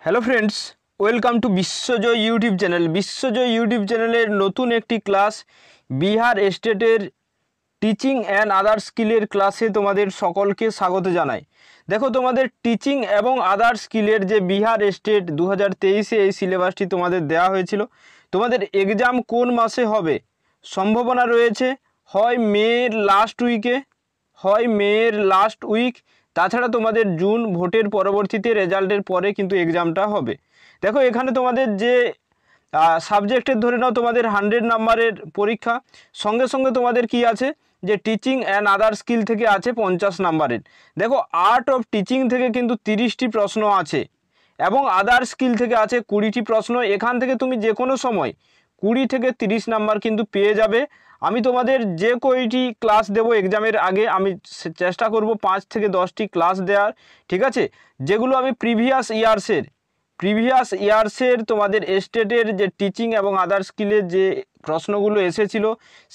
Hello friends, welcome to Bishwajoy YouTube channel. Bishwajoy YouTube চ্যানেলের নতুন একটি ক্লাস বিহার স্টেটের টিচিং অ্যান্ড আদার স্কিলের ক্লাসে তোমাদের সকলকে স্বাগত জানাই। দেখো, তোমাদের টিচিং এবং আদার স্কিলের যে বিহার স্টেট 2023-এ এই সিলেবাসটি তোমাদের দেওয়া হয়েছিল। তোমাদের এক্সাম কোন মাসে হবে সম্ভাবনা রয়েছে, হয় মের লাস্ট উইক, তাছাড়া তোমাদের জুন ভোটের পরবর্তীতে রেজাল্টের পরে কিন্তু এক্সামটা হবে। দেখো, এখানে তোমাদের যে সাবজেক্টের ধরে নাও তোমাদের 100 নাম্বারের পরীক্ষা, সঙ্গে সঙ্গে তোমাদের কি আছে যে টিচিং অ্যান্ড আদার স্কিল থেকে আছে 50 নাম্বারের। দেখো, আর্ট অফ টিচিং থেকে কিন্তু 30টি প্রশ্ন আছে এবং আদার স্কিল থেকে আছে 20টি প্রশ্ন। এখান থেকে তুমি যে কোনো সময় 20 থেকে 30 নাম্বার কিন্তু পেয়ে যাবে। আমি তোমাদের যে কয়টি ক্লাস দেব এক্সামের আগে, আমি চেষ্টা করব 5 থেকে 10টি ক্লাস দেওয়ার, ঠিক আছে, যেগুলো আমি প্রিভিয়াস ইয়ার্সের তোমাদের স্টেটের যে টিচিং এবং আদার স্কিলের যে প্রশ্নগুলো এসেছিল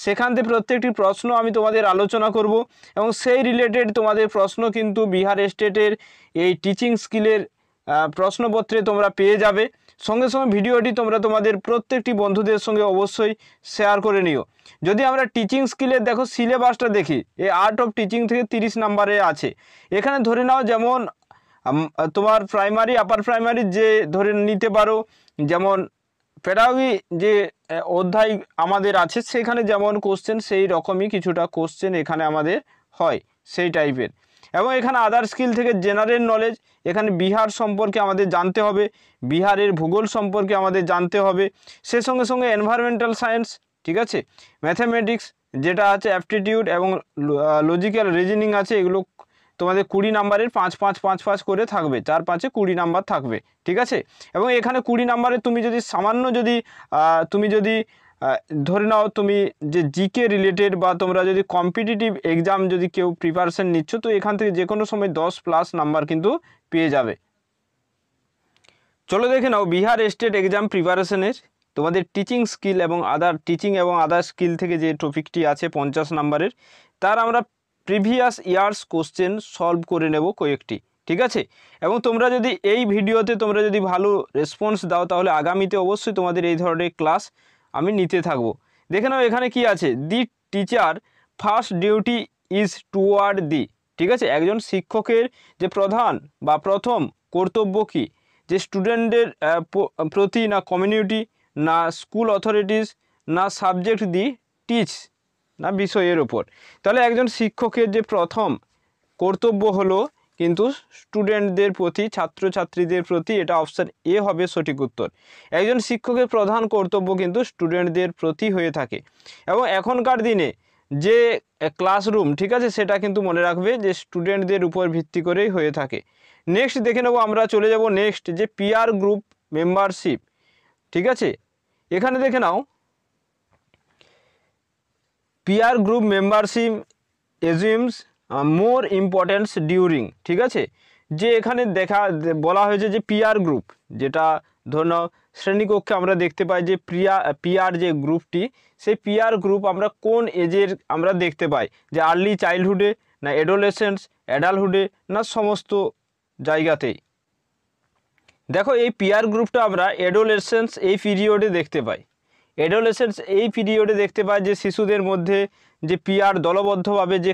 সেখান থেকে প্রত্যেকটি প্রশ্ন আমি তোমাদের আলোচনা করব এবং সেই রিলেটেড তোমাদের প্রশ্ন কিন্তু বিহার স্টেটের এই টিচিং স্কিলের প্রশ্নপত্রে তোমরা পেয়ে যাবে। সঙ্গে সঙ্গে ভিডিওটি তোমরা তোমাদের প্রত্যেকটি বন্ধুদের সঙ্গে অবশ্যই শেয়ার করে নিও। যদি আমরা টিচিং স্কিলের দেখো সিলেবাসটা দেখি, এই আর্ট অফ টিচিং থেকে 30 নাম্বারে আছে। এখানে ধরে নাও যেমন তোমার প্রাইমারি আপার প্রাইমারি যে ধরে নিতে পারো, যেমন পেডাগোগি যে অধ্যায় আমাদের আছে সেখানে যেমন কোশ্চেন সেই রকমই কিছুটা কোশ্চেন এখানে আমাদের হয় সেই টাইপের। এবং এখানে আদার স্কিল থেকে জেনারেল নলেজ, এখানে বিহার সম্পর্কে আমাদের জানতে হবে, বিহারের ভূগোল সম্পর্কে আমাদের জানতে হবে, সে সঙ্গে সঙ্গে এনভায়রনমেন্টাল সায়েন্স, ঠিক আছে, ম্যাথামেটিক্স যেটা আছে, অ্যাপটিটিউড এবং লজিক্যাল রিজনিং আছে। এগুলো তোমাদের 20 নাম্বারের 5-5-5-5 করে থাকবে, 4-5-এ 20 নাম্বার থাকবে, ঠিক আছে। এবং এখানে 20 নাম্বারে তুমি যদি সামান্য যদি ধরে নাও তুমি যে জিকে রিলেটেড বা তোমরা যদি কম্পিটিটিভ এক্সাম যদি কেউ প্রিপারেশন নিচ্ছ, তো এখান থেকে যে কোনো সময় 10+ নাম্বার কিন্তু পেয়ে যাবে। চলো দেখে নাও বিহার স্টেট এক্সাম প্রিপারেশনের তোমাদের টিচিং এবং আদার স্কিল থেকে যে টপিকটি আছে 50 নাম্বারের, তার আমরা প্রিভিয়াস ইয়ার্স কোশ্চেন সলভ করে নেব কয়েকটি, ঠিক আছে। এবং তোমরা যদি এই ভিডিওতে তোমরা যদি ভালো রেসপন্স দাও তাহলে আগামীতে অবশ্যই তোমাদের এই ধরনের ক্লাস আমি নিতে থাকবো। দেখে নাও এখানে কি আছে, the teacher first duty is toward দি, ঠিক আছে, একজন শিক্ষকের যে প্রথম কর্তব্য কি, যে স্টুডেন্টদের প্রতি, না কমিউনিটি, না স্কুল অথরিটিস, না সাবজেক্ট দি টিচ, না বিষয়ের ওপর। তাহলে একজন শিক্ষকের যে প্রথম কর্তব্য হলো কিন্তু স্টুডেন্টদের প্রতি, ছাত্রছাত্রীদের প্রতি, এটা অপশান এ হবে সঠিক উত্তর। একজন শিক্ষকের প্রধান কর্তব্য কিন্তু স্টুডেন্টদের প্রতি হয়ে থাকে। এবং এখনকার দিনে যে ক্লাসরুম, ঠিক আছে, সেটা কিন্তু মনে রাখবে যে স্টুডেন্টদের উপর ভিত্তি করেই হয়ে থাকে। নেক্সট দেখে নেব, আমরা চলে যাব নেক্সট যে পিয়ার গ্রুপ মেম্বারশিপ, ঠিক আছে। এখানে দেখে নাও পিয়ার গ্রুপ মেম্বারশিপ এজিউমস মোর ইম্পর্টেন্স ডিউরিং, ঠিক আছে, যে এখানে বলা হয়েছে যে পিয়ার গ্রুপ, যেটা ধরুন শ্রেণীকক্ষে আমরা দেখতে পাই যে পিয়ার যে গ্রুপটি, সেই পিয়ার গ্রুপ আমরা কোন এজের আমরা দেখতে পাই, যে আর্লি চাইল্ডহুডে, না অ্যাডোলেসেন্স, অ্যাডাল্টহুডে, না সমস্ত জায়গাতেই। দেখো, এই পিয়ার গ্রুপটা আমরা অ্যাডোলেসেন্স এই পিরিয়ডে দেখতে পাই। দেখতে পাই যে শিশুদের মধ্যে যে পিয়ার দলবদ্ধভাবে যে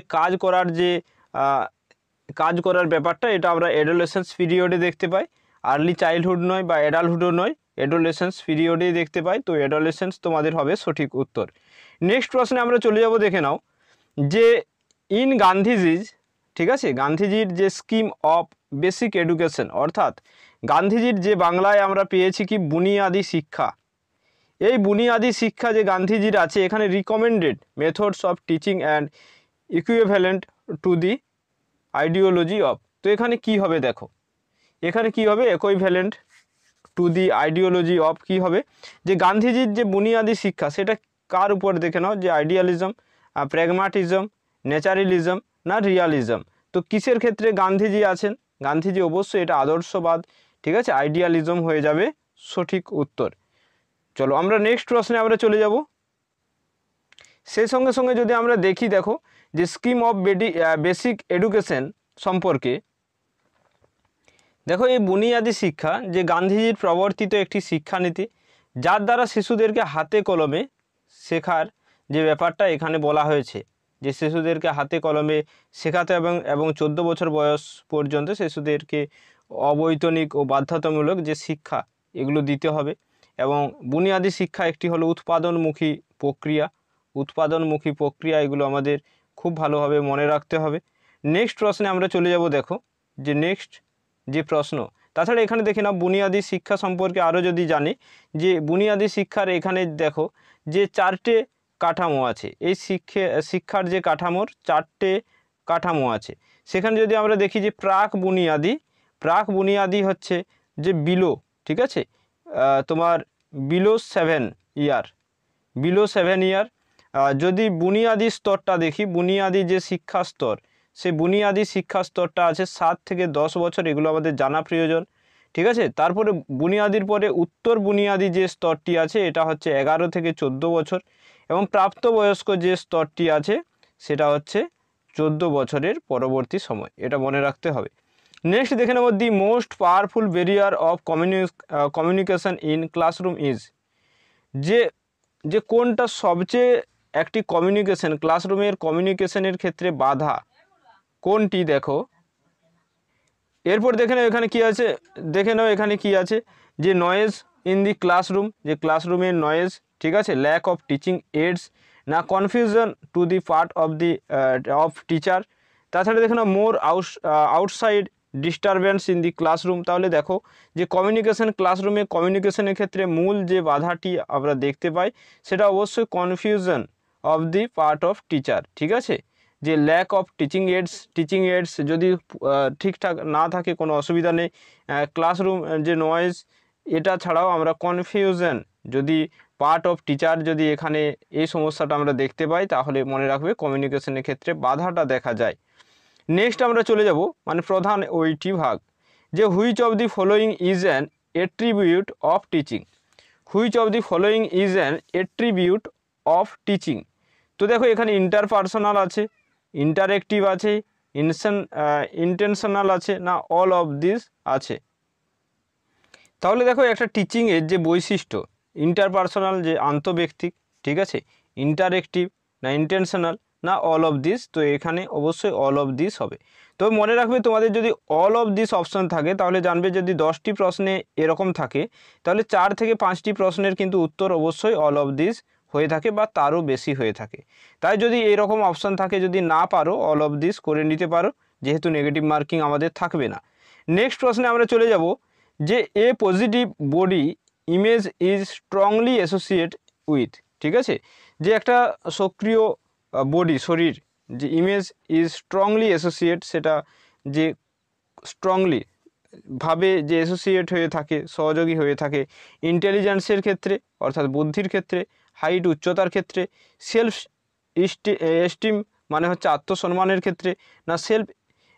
কাজ করার ব্যাপারটা, এটা আমরা অ্যাডোলেসেন্স পিরিয়ডে দেখতে পাই। আর্লি চাইল্ডহুড নয় বা অ্যাডাল্টহুডও নয়, অ্যাডোলেসেন্স পিরিয়ডেই দেখতে পাই। তো অ্যাডোলেসেন্স তোমাদের হবে সঠিক উত্তর। নেক্সট প্রশ্নে আমরা চলে যাব, দেখে নাও যে ইন গান্ধীজিজ, ঠিক আছে, গান্ধীজির যে স্কিম অফ বেসিক এডুকেশন, অর্থাৎ গান্ধীজির যে বাংলায় আমরা পেয়েছি কি বুনিয়াদি শিক্ষা, এই বুনিয়াদি শিক্ষা যে গান্ধীজির আছে, এখানে recommended methods of teaching and equivalent to the ideology of, তো এখানে কি হবে, দেখো এখানে কি হবে, equivalent to the ideology of কি হবে, যে গান্ধীজির যে বুনিয়াদি শিক্ষা সেটা কার উপর দেখে নাও, যে আইডিয়ালিজম, প্র্যাগমাটিজম, ন্যাচারালিজম, না রিয়ালিজম। তো কিসের ক্ষেত্রে গান্ধীজি আছেন, গান্ধীজি অবশ্যই এটা আদর্শবাদ, ঠিক আছে, আইডিয়ালিজম হয়ে যাবে সঠিক উত্তর। চলো আমরা নেক্সট প্রশ্নে আমরা চলে যাব। সেই সঙ্গে সঙ্গে যদি আমরা দেখি, দেখো যে স্কিম অফ বেসিক এডুকেশন সম্পর্কে, দেখো এই বুনিয়াদি শিক্ষা যে গান্ধীজির প্রবর্তিত একটি শিক্ষানীতি, যার দ্বারা শিশুদেরকে হাতে কলমে শেখার যে ব্যাপারটা এখানে বলা হয়েছে, যে শিশুদেরকে হাতে কলমে শেখাতে এবং 14 বছর বয়স পর্যন্ত শিশুদেরকে অবৈতনিক ও বাধ্যতামূলক যে শিক্ষা এগুলো দিতে হবে। এবং বুনিয়াদি শিক্ষা একটি হলো উৎপাদনমুখী প্রক্রিয়া, এগুলো আমাদের খুব ভালোভাবে মনে রাখতে হবে। নেক্সট প্রশ্নে আমরা চলে যাব। দেখো যে নেক্সট যে প্রশ্ন, তাছাড়া এখানে দেখে নাও বুনিয়াদি শিক্ষা সম্পর্কে আরও যদি জানি, যে বুনিয়াদি শিক্ষার এখানে দেখো যে 4টে কাঠামো আছে। এই শিক্ষার যে কাঠামোর 4টে কাঠামো আছে। সেখানে যদি আমরা দেখি যে প্রাক বুনিয়াদি হচ্ছে যে বিলো, ঠিক আছে, তোমার বিলো 7 ইয়ার। যদি বুনিয়াদি স্তরটা দেখি, বুনিয়াদি যে শিক্ষা স্তর, সেই বুনিয়াদি শিক্ষা স্তরটা আছে 7 থেকে 10 বছর, এগুলো আমাদের জানা প্রয়োজন, ঠিক আছে। তারপরে বুনিয়াদির পরে উত্তর বুনিয়াদি যে স্তরটি আছে এটা হচ্ছে 11 থেকে 14 বছর, এবং প্রাপ্তবয়স্ক যে স্তরটি আছে সেটা হচ্ছে 14 বছরের পরবর্তী সময়, এটা মনে রাখতে হবে। নেক্সট দেখে নেব, the most powerful barrier of communication in classroom is, যে কোনটা সবচেয়ে একটি ক্লাসরুমের কমিউনিকেশনের ক্ষেত্রে বাধা কোনটি। দেখো এরপর দেখে নাও এখানে কি আছে, যে নয়েজ ইন দি ক্লাসরুম, যে ক্লাসরুমের নয়েজ, ঠিক আছে, ল্যাক অফ টিচিং এইডস, না confusion to the part of teacher. তাছাড়া দেখে নাও more outside disturbance in the classroom. তাহলে দেখো যে ক্লাসরুমে কমিউনিকেশনের ক্ষেত্রে মূল যে বাধাটি আমরা দেখতে পাই সেটা অবশ্যই confusion of the part of teacher, ঠিক আছে। যে ল্যাক অফ টিচিং এইডস যদি ঠিকঠাক না থাকে কোনো অসুবিধা নেই। ক্লাসরুম যে নয়েজ, এটা ছাড়াও আমরা কনফিউশন যদি পার্ট অফ টিচার যদি এখানে এই সমস্যাটা আমরা দেখতে পাই, তাহলে মনে রাখবে কমিউনিকেশনের ক্ষেত্রে বাধাটা দেখা যায়। নেক্সট আমরা চলে যাব মানে প্রধান ওইটি ভাগ, যে which of the following is an attribute of teaching. তো দেখো এখানে ইন্টারপার্সোনাল আছে, ইন্টারেক্টিভ আছে, ইন্টেনশনাল আছে, না অল অফ দিস আছে। তাহলে দেখো একটা টিচিংয়ের যে বৈশিষ্ট্য, ইন্টারপার্সোনাল যে আন্তঃব্যক্তিক, ঠিক আছে, ইন্টারেক্টিভ না ইন্টেনশনাল না অল অফ দিস, তো এখানে অবশ্যই অল অফ দিস হবে। তো মনে রাখবে তোমাদের যদি অল অফ দিস অপশন থাকে তাহলে জানবে যদি 10টি প্রশ্নে এরকম থাকে তাহলে 4 থেকে 5টি প্রশ্নের কিন্তু উত্তর অবশ্যই অল অফ দিস হয়ে থাকে বা তারও বেশি হয়ে থাকে। তাই যদি এরকম অপশন থাকে, যদি না পারো অল অফ দিস করে নিতে পারো, যেহেতু নেগেটিভ মার্কিং আমাদের থাকবে না। নেক্সট প্রশ্নে আমরা চলে যাব, যে a positive body image is strongly associate with, ঠিক আছে, যে একটা সক্রিয় বডি শরীর যে ইমেজ ইজ স্ট্রংলি অ্যাসোসিয়েট, সেটা যে স্ট্রংলি ভাবে যে অ্যাসোসিয়েট হয়ে থাকে, সহযোগী হয়ে থাকে ইন্টেলিজেন্সের ক্ষেত্রে অর্থাৎ বুদ্ধির ক্ষেত্রে, হাইট উচ্চতার ক্ষেত্রে, সেলফ এস্টিম মানে হচ্ছে আত্মসম্মানের ক্ষেত্রে, না সেলফ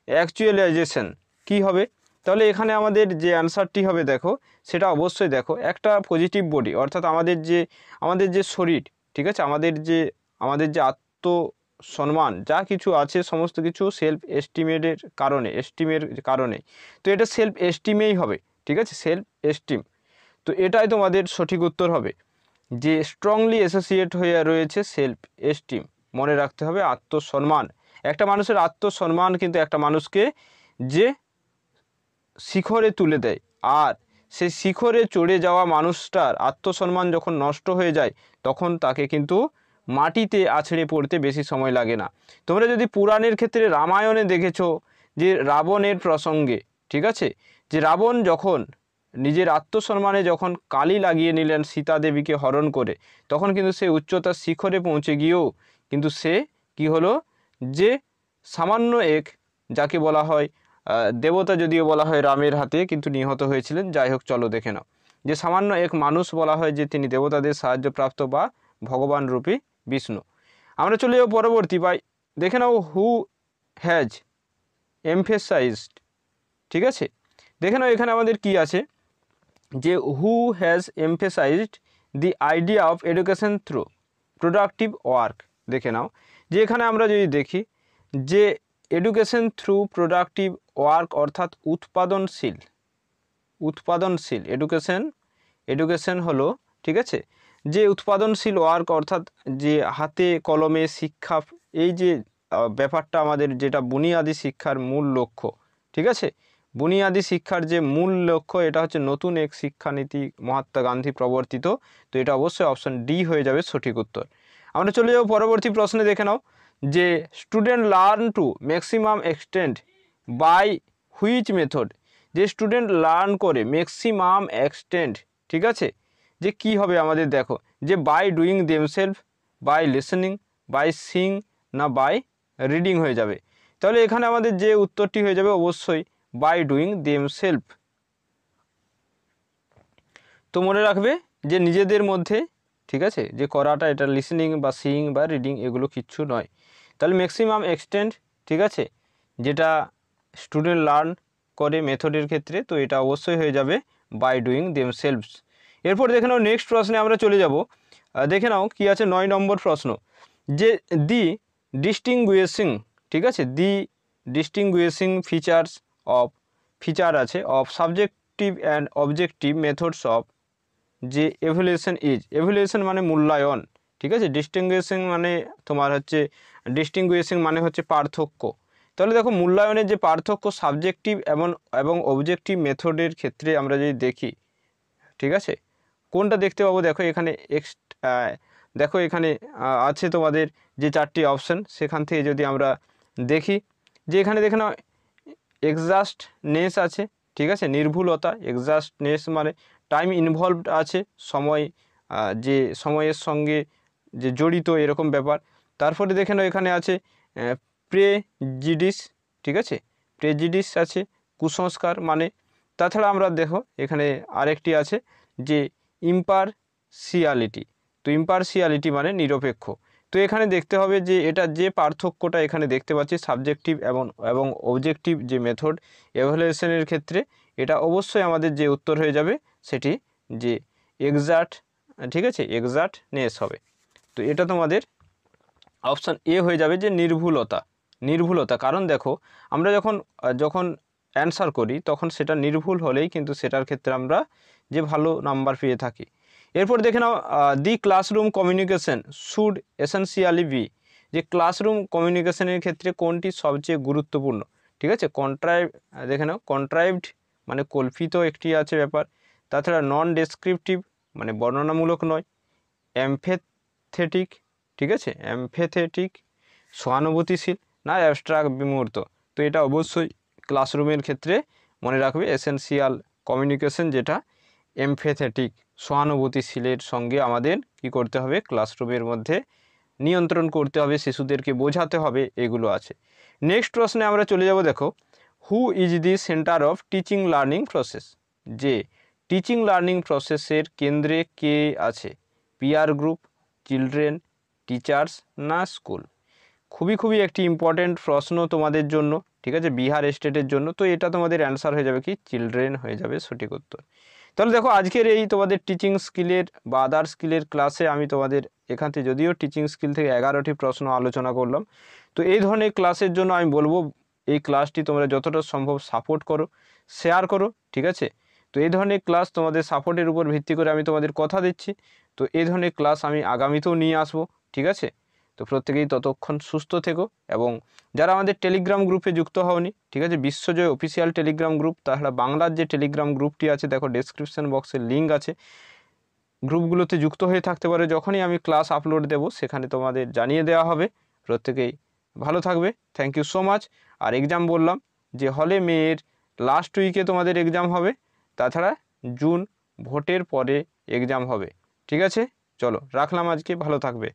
অ্যাকচুয়ালাইজেশন কি হবে। তাহলে এখানে আমাদের যে অ্যান্সারটি হবে দেখো সেটা অবশ্যই দেখো একটা পজিটিভ বডি অর্থাৎ আমাদের যে শরীর, ঠিক আছে, আমাদের যে আত্মসম্মান যা কিছু আছে সমস্ত কিছু সেলফ এস্টিমের কারণে, তো এটা সেলফ এস্টিমেই হবে, ঠিক আছে, সেলফ এস্টিম। তো এটাই তোমাদের সঠিক উত্তর হবে, যে স্ট্রংলি অ্যাসোসিয়েট হয়ে রয়েছে সেলফ এস্টিম। মনে রাখতে হবে আত্মসম্মান, একটা মানুষের আত্মসম্মান কিন্তু একটা মানুষকে যে শিখরে তুলে দেয়, আর সেই শিখরে চড়ে যাওয়া মানুষটার আত্মসম্মান যখন নষ্ট হয়ে যায় তখন তাকে কিন্তু মাটিতে আছড়ে পড়তে বেশি সময় লাগে না। তোমরা যদি পুরাণের ক্ষেত্রে রামায়ণে দেখেছো যে রাবণের প্রসঙ্গে, ঠিক আছে, যে রাবণ যখন নিজের আত্মসম্মানে যখন কালি লাগিয়ে নিলেন সীতা দেবীকে হরণ করে, তখন কিন্তু সে উচ্চতার শিখরে পৌঁছে গিয়েও কিন্তু সে কি হলো, যে সামান্য এক যাকে বলা হয় দেবতা যদিও বলা হয় রামের হাতে কিন্তু নিহত হয়েছিলেন। যাই হোক চলো দেখে নাও, যে সামান্য এক মানুষ বলা হয় যে তিনি দেবতাদের সাহায্যপ্রাপ্ত বা ভগবান রূপী বিষ্ণু। আমরা চলে যাবো পরবর্তী পাই, দেখে নাও হু হ্যাজ এমফেসাইজড, ঠিক আছে, দেখে নাও এখানে আমাদের কি আছে, যে who has এমফেসাইজড the idea of education through productive work. দেখে নাও যে এখানে আমরা যদি দেখি যে এডুকেশন থ্রু প্রোডাক্টিভ ওয়ার্ক অর্থাৎ উৎপাদনশীল উৎপাদনশীল এডুকেশন হলো, ঠিক আছে, যে উৎপাদনশীল ওয়ার্ক অর্থাৎ যে হাতে কলমে শিক্ষা, এই যে ব্যাপারটা আমাদের যেটা বুনিয়াদি শিক্ষার মূল লক্ষ্য, ঠিক আছে, বুনিয়াদি শিক্ষার যে মূল লক্ষ্য, এটা হচ্ছে নতুন এক শিক্ষানীতি মহাত্মা গান্ধী প্রবর্তিত। তো এটা অবশ্যই অপশন ডি হয়ে যাবে সঠিক উত্তর। আমরা চলে যাব পরবর্তী প্রশ্নে। দেখে নাও যে student learn to maximum extent by which method, যে স্টুডেন্ট লার্ন করে ম্যাক্সিমাম এক্সটেন্ট, ঠিক আছে, যে কি হবে আমাদের দেখো, যে by doing themselves, by listening, by seeing, না বাই রিডিং হয়ে যাবে। তাহলে এখানে আমাদের যে উত্তরটি হয়ে যাবে অবশ্যই বাই ডুইং দেমসেলফ। তো মনে রাখবে যে নিজেদের মধ্যে, ঠিক আছে, যে করাটা, এটা লিসেনিং বা সিইং বা রিডিং এগুলো কিচ্ছু নয়। তাহলে ম্যাক্সিমাম এক্সটেন্ট, ঠিক আছে, যেটা স্টুডেন্ট লার্ন করে মেথডের ক্ষেত্রে, তো এটা অবশ্যই হয়ে যাবে বাই ডুইং দেমসেলভস। এরপর দেখে নাও নেক্সট প্রশ্নে আমরা চলে যাব। দেখে নাও কি আছে 9 নম্বর প্রশ্ন, যে দি ডিস্টিংগুইশিং, ঠিক আছে, দি ডিস্টিংগুইশিং ফিচার আছে of subjective and objective methods of যে এভ্যালুয়েশন মানে মূল্যায়ন, ঠিক আছে, ডিস্টিংগুইশিং মানে তোমার হচ্ছে পার্থক্য। তাহলে দেখো মূল্যায়নের যে পার্থক্য সাবজেক্টিভ এবং অবজেক্টিভ মেথডের ক্ষেত্রে আমরা যদি দেখি, ঠিক আছে, কোনটা দেখতে পাবো, দেখো এখানে দেখো এখানে আছে তোমাদের যে 4টি অপশন, সেখান থেকে যদি আমরা দেখি, যে এখানে দেখে নাও এক্সাস্টনেস আছে, ঠিক আছে, নির্ভুলতা, এক্সাস্টনেস মানে টাইম ইনভলভড আছে, সময়, যে সময়ের সঙ্গে যে জড়িত এরকম ব্যাপার। তারপরে দেখে নাও এখানে আছে প্রেজিডিস, ঠিক আছে, প্রেজিডিস আছে, কুসংস্কার মানে। তাছাড়া আমরা দেখো এখানে আরেকটি আছে যে ইম্পারশিয়ালিটি, তো ইম্পারশিয়ালিটি মানে নিরপেক্ষ। তো এখানে দেখতে হবে যে এটা যে পার্থক্যটা এখানে দেখতে পাচ্ছি সাবজেক্টিভ এবং অবজেক্টিভ যে মেথড এভালুয়েশনের ক্ষেত্রে, এটা অবশ্যই আমাদের যে উত্তর হয়ে যাবে সেটি যে এক্সাক্ট, ঠিক আছে, এক্সাক্টনেস হবে। তো এটা তোমাদের অপশান এ হয়ে যাবে যে নির্ভুলতা। কারণ দেখো আমরা যখন অ্যান্সার করি তখন সেটা নির্ভুল হলেই কিন্তু সেটার ক্ষেত্রে আমরা যে ভালো নাম্বার পেয়ে থাকি। এরপর দেখে নাও the classroom communication should essentially be, যে ক্লাসরুম কমিউনিকেশনের ক্ষেত্রে কোনটি সবচেয়ে গুরুত্বপূর্ণ, ঠিক আছে, দেখে নাও কন্ট্রাইভড মানে কল্পিত একটি আছে ব্যাপার। তাছাড়া নন ডেসক্রিপটিভ মানে বর্ণনামূলক নয়, এমফ্যাথেটিক, ঠিক আছে, এমফ্যাথেটিক সহানুভূতিশীল, না অ্যাবস্ট্রাক্ট বিমূর্ত। তো এটা অবশ্যই ক্লাসরুমের ক্ষেত্রে মনে রাখবে এসেন্সিয়াল কমিউনিকেশন যেটা এমফ্যাথেটিক সহানুভূতিশীলের সঙ্গে আমাদের কি করতে হবে, ক্লাসরুমের মধ্যে নিয়ন্ত্রণ করতে হবে, শিশুদেরকে বোঝাতে হবে, এগুলো আছে। নেক্সট প্রশ্নে আমরা চলে যাব। দেখো who is the centre of teaching learning process, যে টিচিং লার্নিং প্রসেসের কেন্দ্রে কে আছে, পিয়ার গ্রুপ, চিলড্রেন, টিচার্স, না স্কুল। খুবই একটি ইম্পর্টেন্ট প্রশ্ন তোমাদের জন্য, ঠিক আছে, বিহার স্টেটের জন্য। তো এটা তোমাদের অ্যান্সার হয়ে যাবে কি চিলড্রেন হয়ে যাবে সঠিক উত্তর। তাহলে দেখো আজকের এই তোমাদের টিচিং স্কিলের বা আদার স্কিলের ক্লাসে আমি তোমাদের এখান থেকে যদিও টিচিং স্কিল থেকে 11টি প্রশ্ন আলোচনা করলাম। তো এই ধরনের ক্লাসের জন্য আমি বলবো এই ক্লাসটি তোমরা যতটা সম্ভব সাপোর্ট করো, শেয়ার করো, ঠিক আছে। তো এই ধরনের ক্লাস তোমাদের সাপোর্টের উপর ভিত্তি করে আমি তোমাদের কথা দিচ্ছি। তো এই ধরনের ক্লাস আমি আগামীতেও নিয়ে আসবো, ঠিক আছে। তো প্রত্যেকেই ততক্ষণ সুস্থ থেকো, এবং যারা আমাদের টেলিগ্রাম গ্রুপে যুক্ত হওনি, ঠিক আছে, বিশ্বজয় অফিসিয়াল টেলিগ্রাম গ্রুপ, তাহলে বাংলার যে টেলিগ্রাম গ্রুপটি আছে দেখো ডেসক্রিপশন বক্সে লিঙ্ক আছে, গ্রুপগুলোতে যুক্ত হয়ে থাকতে পারে। যখনই আমি ক্লাস আপলোড দেব সেখানে তোমাদের জানিয়ে দেওয়া হবে। প্রত্যেকেই ভালো থাকবে, থ্যাংক ইউ সো মাচ। আর এক্সাম বললাম যে হলে মেয়ের লাস্ট উইকে তোমাদের এক্সাম হবে, তাছাড়া জুন ভোটের পরে এক্সাম হবে, ঠিক আছে। চলো রাখলাম আজকে, ভালো থাকবে।